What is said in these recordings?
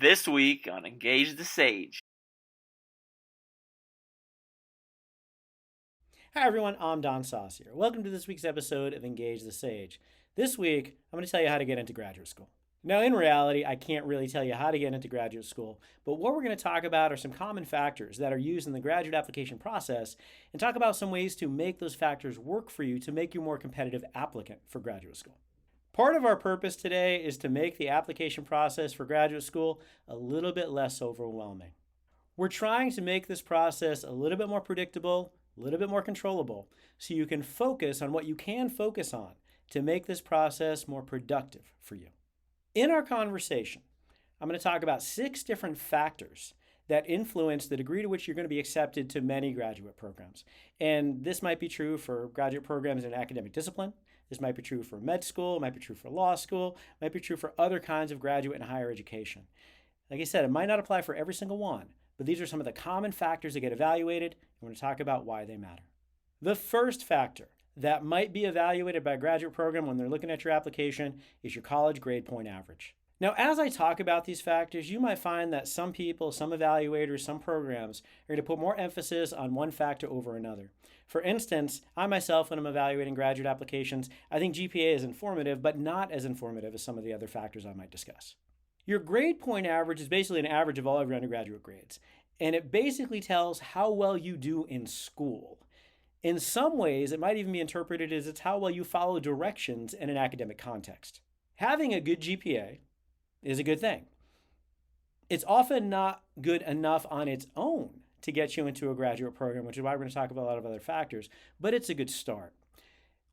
This week on Engage the Sage. Hi everyone, I'm Don Saucier. Welcome to this week's episode of Engage the Sage. This week, I'm going to tell you how to get into graduate school. Now, in reality, I can't really tell you how to get into graduate school, but what we're going to talk about are some common factors that are used in the graduate application process and talk about some ways to make those factors work for you to make you a more competitive applicant for graduate school. Part of our purpose today is to make the application process for graduate school a little bit less overwhelming. We're trying to make this process a little bit more predictable, a little bit more controllable, so you can focus on what you can focus on to make this process more productive for you. In our conversation, I'm going to talk about 6 different factors that influence the degree to which you're going to be accepted to many graduate programs. And this might be true for graduate programs in academic discipline. This might be true for med school, it might be true for law school, it might be true for other kinds of graduate and higher education. Like I said, it might not apply for every single one, but these are some of the common factors that get evaluated, and we're going to talk about why they matter. The first factor that might be evaluated by a graduate program when they're looking at your application is your college grade point average. Now, as I talk about these factors, you might find that some people, some evaluators, some programs are going to put more emphasis on one factor over another. For instance, I myself, when I'm evaluating graduate applications, I think GPA is informative, but not as informative as some of the other factors I might discuss. Your grade point average is basically an average of all of your undergraduate grades, and it basically tells how well you do in school. In some ways, it might even be interpreted as it's how well you follow directions in an academic context. Having a good GPA is a good thing. It's often not good enough on its own to get you into a graduate program, which is why we're going to talk about a lot of other factors, but it's a good start.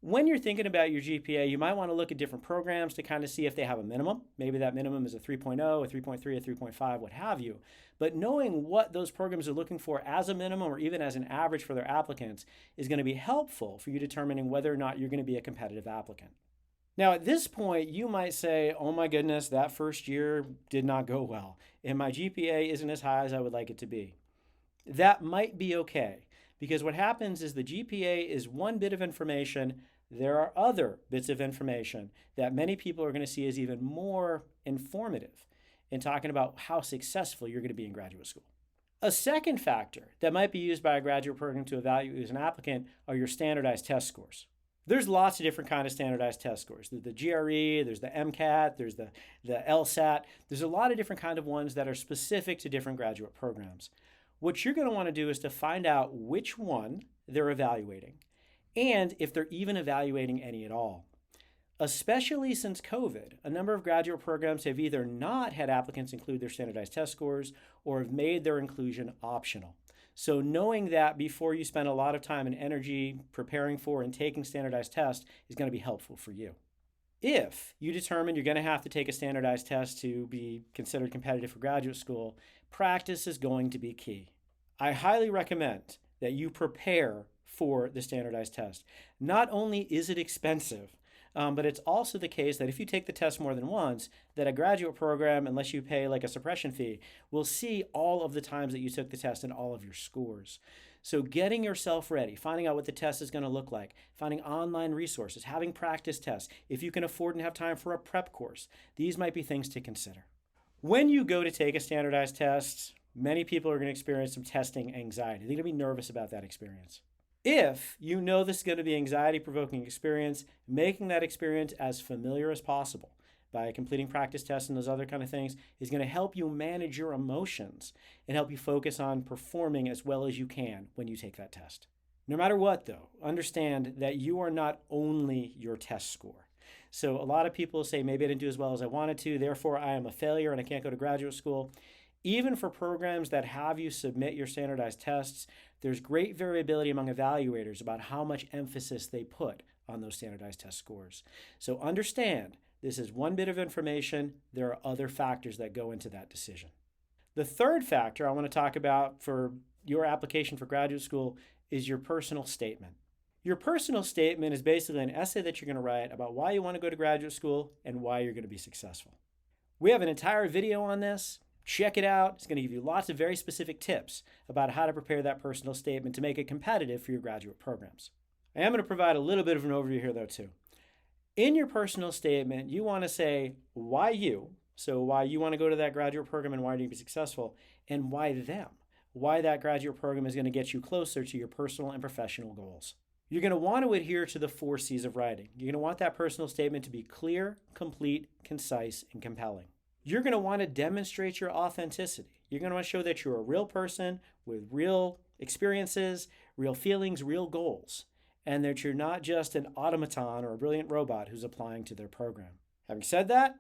When you're thinking about your GPA, you might want to look at different programs to kind of see if they have a minimum. Maybe that minimum is a 3.0, a 3.3, a 3.5, what have you. But knowing what those programs are looking for as a minimum or even as an average for their applicants is going to be helpful for you determining whether or not you're going to be a competitive applicant. Now, at this point, you might say, oh my goodness, that first year did not go well, and my GPA isn't as high as I would like it to be. That might be okay, because what happens is the GPA is one bit of information. There are other bits of information that many people are going to see as even more informative in talking about how successful you're going to be in graduate school. A second factor that might be used by a graduate program to evaluate you as an applicant are your standardized test scores. There's lots of different kind of standardized test scores. There's the GRE, there's the MCAT, there's the LSAT. There's a lot of different kind of ones that are specific to different graduate programs. What you're going to want to do is to find out which one they're evaluating and if they're even evaluating any at all. Especially since COVID, a number of graduate programs have either not had applicants include their standardized test scores or have made their inclusion optional. So knowing that before you spend a lot of time and energy preparing for and taking standardized tests is going to be helpful for you. If you determine you're going to have to take a standardized test to be considered competitive for graduate school, practice is going to be key. I highly recommend that you prepare for the standardized test. Not only is it expensive, but it's also the case that if you take the test more than once, that a graduate program, unless you pay like a suppression fee, will see all of the times that you took the test and all of your scores. So getting yourself ready, finding out what the test is going to look like, finding online resources, having practice tests, if you can afford and have time for a prep course, these might be things to consider. When you go to take a standardized test, many people are going to experience some testing anxiety. They're going to be nervous about that experience. If you know this is going to be an anxiety-provoking experience, making that experience as familiar as possible by completing practice tests and those other kind of things is going to help you manage your emotions and help you focus on performing as well as you can when you take that test. No matter what, though, understand that you are not only your test score. So a lot of people say, maybe I didn't do as well as I wanted to, therefore I am a failure and I can't go to graduate school. Even for programs that have you submit your standardized tests, there's great variability among evaluators about how much emphasis they put on those standardized test scores. So understand, this is one bit of information. There are other factors that go into that decision. The third factor I want to talk about for your application for graduate school is your personal statement. Your personal statement is basically an essay that you're going to write about why you want to go to graduate school and why you're going to be successful. We have an entire video on this. Check it out. It's going to give you lots of very specific tips about how to prepare that personal statement to make it competitive for your graduate programs. I am going to provide a little bit of an overview here though too. In your personal statement, you want to say why you, So why you want to go to that graduate program and why you be successful, and why them. Why that graduate program is going to get you closer to your personal and professional goals. You're going to want to adhere to the 4 C's of writing. You're going to want that personal statement to be clear, complete, concise, and compelling. You're going to want to demonstrate your authenticity. You're going to want to show that you're a real person with real experiences, real feelings, real goals, and that you're not just an automaton or a brilliant robot who's applying to their program. Having said that,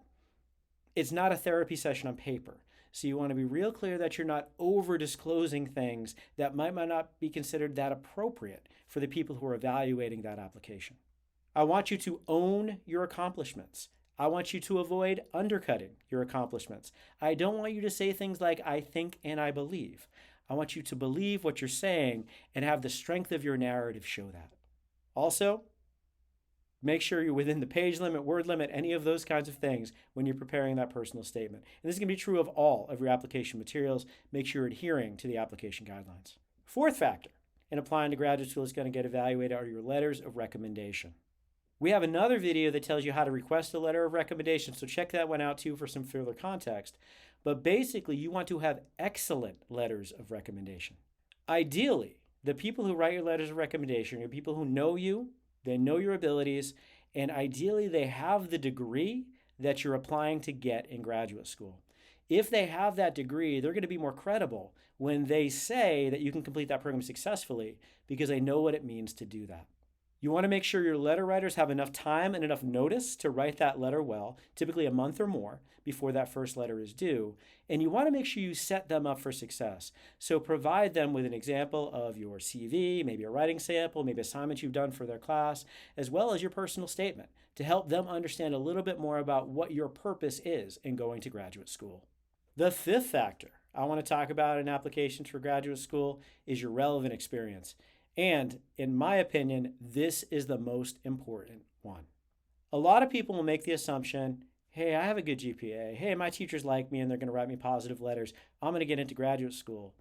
it's not a therapy session on paper. So you want to be real clear that you're not over disclosing things that might not be considered that appropriate for the people who are evaluating that application. I want you to own your accomplishments. I want you to avoid undercutting your accomplishments. I don't want you to say things like, I think and I believe. I want you to believe what you're saying and have the strength of your narrative show that. Also, make sure you're within the page limit, word limit, any of those kinds of things when you're preparing that personal statement. And this is going to be true of all of your application materials. Make sure you're adhering to the application guidelines. 4th factor in applying to graduate school is going to get evaluated are your letters of recommendation. We have another video that tells you how to request a letter of recommendation, so check that one out too for some further context. But basically, you want to have excellent letters of recommendation. Ideally, the people who write your letters of recommendation are people who know you, they know your abilities, and ideally they have the degree that you're applying to get in graduate school. If they have that degree, they're going to be more credible when they say that you can complete that program successfully because they know what it means to do that. You want to make sure your letter writers have enough time and enough notice to write that letter well, typically a month or more before that first letter is due. And you want to make sure you set them up for success. So provide them with an example of your CV, maybe a writing sample, maybe assignments you've done for their class, as well as your personal statement to help them understand a little bit more about what your purpose is in going to graduate school. The 5th factor I want to talk about in applications for graduate school is your relevant experience. And in my opinion, this is the most important one. A lot of people will make the assumption, hey, I have a good GPA. Hey, my teachers like me and they're going to write me positive letters. I'm going to get into graduate school,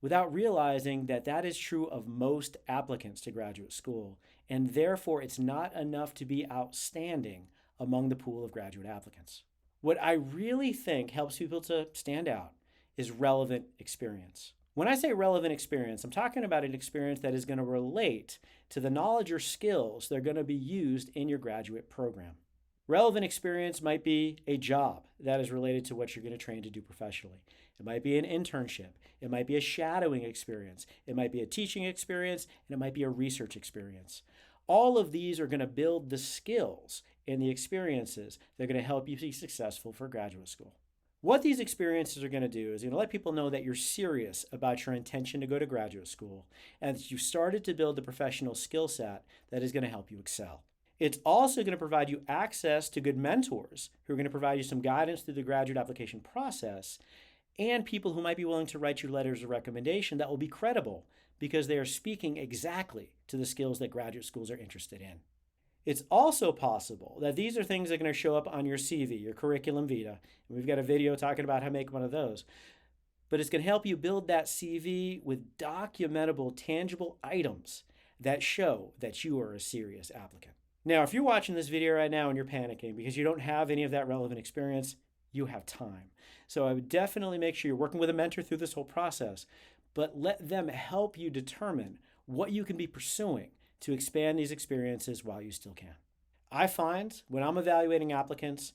without realizing that that is true of most applicants to graduate school. And therefore, it's not enough to be outstanding among the pool of graduate applicants. What I really think helps people to stand out is relevant experience. When I say relevant experience, I'm talking about an experience that is going to relate to the knowledge or skills that are going to be used in your graduate program. Relevant experience might be a job that is related to what you're going to train to do professionally. It might be an internship. It might be a shadowing experience. It might be a teaching experience, and it might be a research experience. All of these are going to build the skills and the experiences that are going to help you be successful for graduate school. What these experiences are going to do is going to let people know that you're serious about your intention to go to graduate school and that you've started to build the professional skill set that is going to help you excel. It's also going to provide you access to good mentors who are going to provide you some guidance through the graduate application process and people who might be willing to write you letters of recommendation that will be credible because they are speaking exactly to the skills that graduate schools are interested in. It's also possible that these are things that are going to show up on your CV, your curriculum vitae. And we've got a video talking about how to make one of those. But it's going to help you build that CV with documentable, tangible items that show that you are a serious applicant. Now, if you're watching this video right now and you're panicking because you don't have any of that relevant experience, you have time. So I would definitely make sure you're working with a mentor through this whole process, but let them help you determine what you can be pursuing to expand these experiences while you still can. I find when I'm evaluating applicants,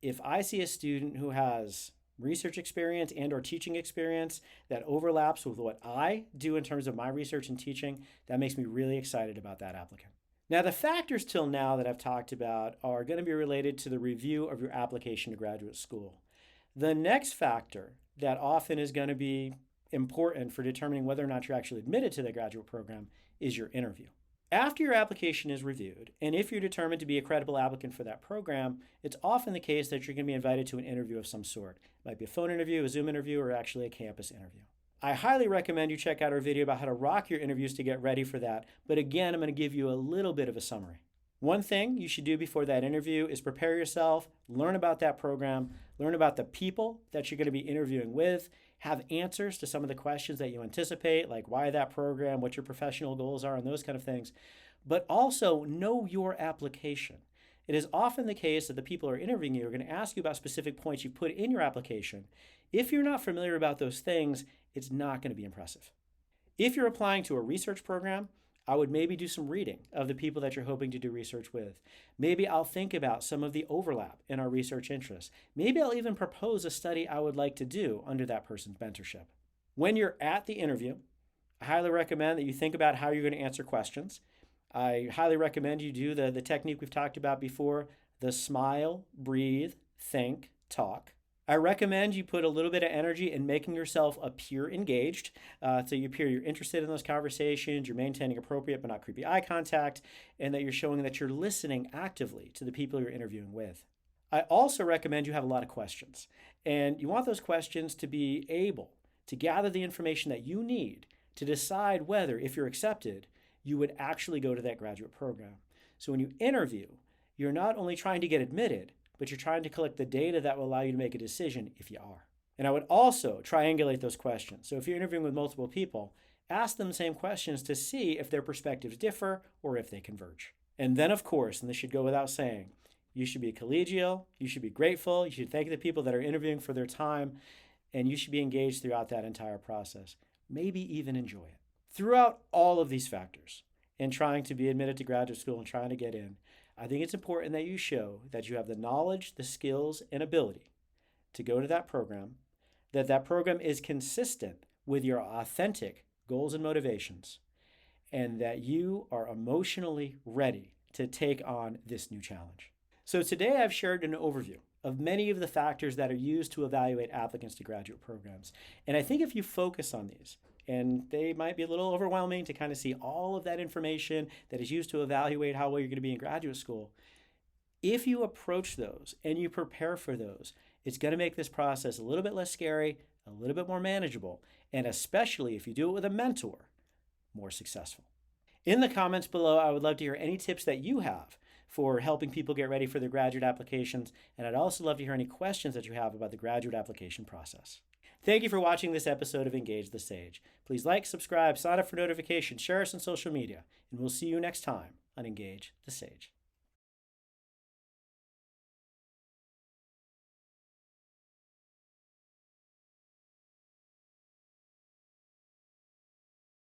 if I see a student who has research experience and or teaching experience that overlaps with what I do in terms of my research and teaching, that makes me really excited about that applicant. Now, the factors till now that I've talked about are going to be related to the review of your application to graduate school. The next factor that often is going to be important for determining whether or not you're actually admitted to the graduate program is your interview. After your application is reviewed, and if you're determined to be a credible applicant for that program, it's often the case that you're going to be invited to an interview of some sort. It might be a phone interview, a Zoom interview, or actually a campus interview. I highly recommend you check out our video about how to rock your interviews to get ready for that, but again, I'm going to give you a little bit of a summary. One thing you should do before that interview is prepare yourself, learn about that program, learn about the people that you're going to be interviewing with, have answers to some of the questions that you anticipate, like why that program, what your professional goals are, and those kind of things. But also know your application. it is often the case that the people who are interviewing you are going to ask you about specific points you put in your application. If you're not familiar about those things, it's not going to be impressive. If you're applying to a research program, I would maybe do some reading of the people that you're hoping to do research with. Maybe I'll think about some of the overlap in our research interests. Maybe I'll even propose a study I would like to do under that person's mentorship. When you're at the interview, I highly recommend that you think about how you're going to answer questions. I highly recommend you do the technique we've talked about before, the smile, breathe, think, talk. I recommend you put a little bit of energy in making yourself appear engaged. So you appear you're interested in those conversations, you're maintaining appropriate but not creepy eye contact, and that you're showing that you're listening actively to the people you're interviewing with. I also recommend you have a lot of questions. And you want those questions to be able to gather the information that you need to decide whether, if you're accepted, you would actually go to that graduate program. So when you interview, you're not only trying to get admitted, but you're trying to collect the data that will allow you to make a decision if you are. And I would also triangulate those questions. So if you're interviewing with multiple people, ask them the same questions to see if their perspectives differ or if they converge. And then, of course, and this should go without saying, you should be collegial, you should be grateful, you should thank the people that are interviewing for their time, and you should be engaged throughout that entire process. Maybe even enjoy it. Throughout all of these factors, in trying to be admitted to graduate school and trying to get in, I think it's important that you show that you have the knowledge, the skills, and ability to go to that program, that that program is consistent with your authentic goals and motivations, and that you are emotionally ready to take on this new challenge. So today I've shared an overview of many of the factors that are used to evaluate applicants to graduate programs. And I think if you focus on these, and they might be a little overwhelming to kind of see all of that information that is used to evaluate how well you're going to be in graduate school. If you approach those and you prepare for those, it's going to make this process a little bit less scary, a little bit more manageable, and especially if you do it with a mentor, more successful. In the comments below, I would love to hear any tips that you have for helping people get ready for their graduate applications, and I'd also love to hear any questions that you have about the graduate application process. Thank you for watching this episode of Engage the Sage. Please like, subscribe, sign up for notifications, share us on social media, and we'll see you next time on Engage the Sage.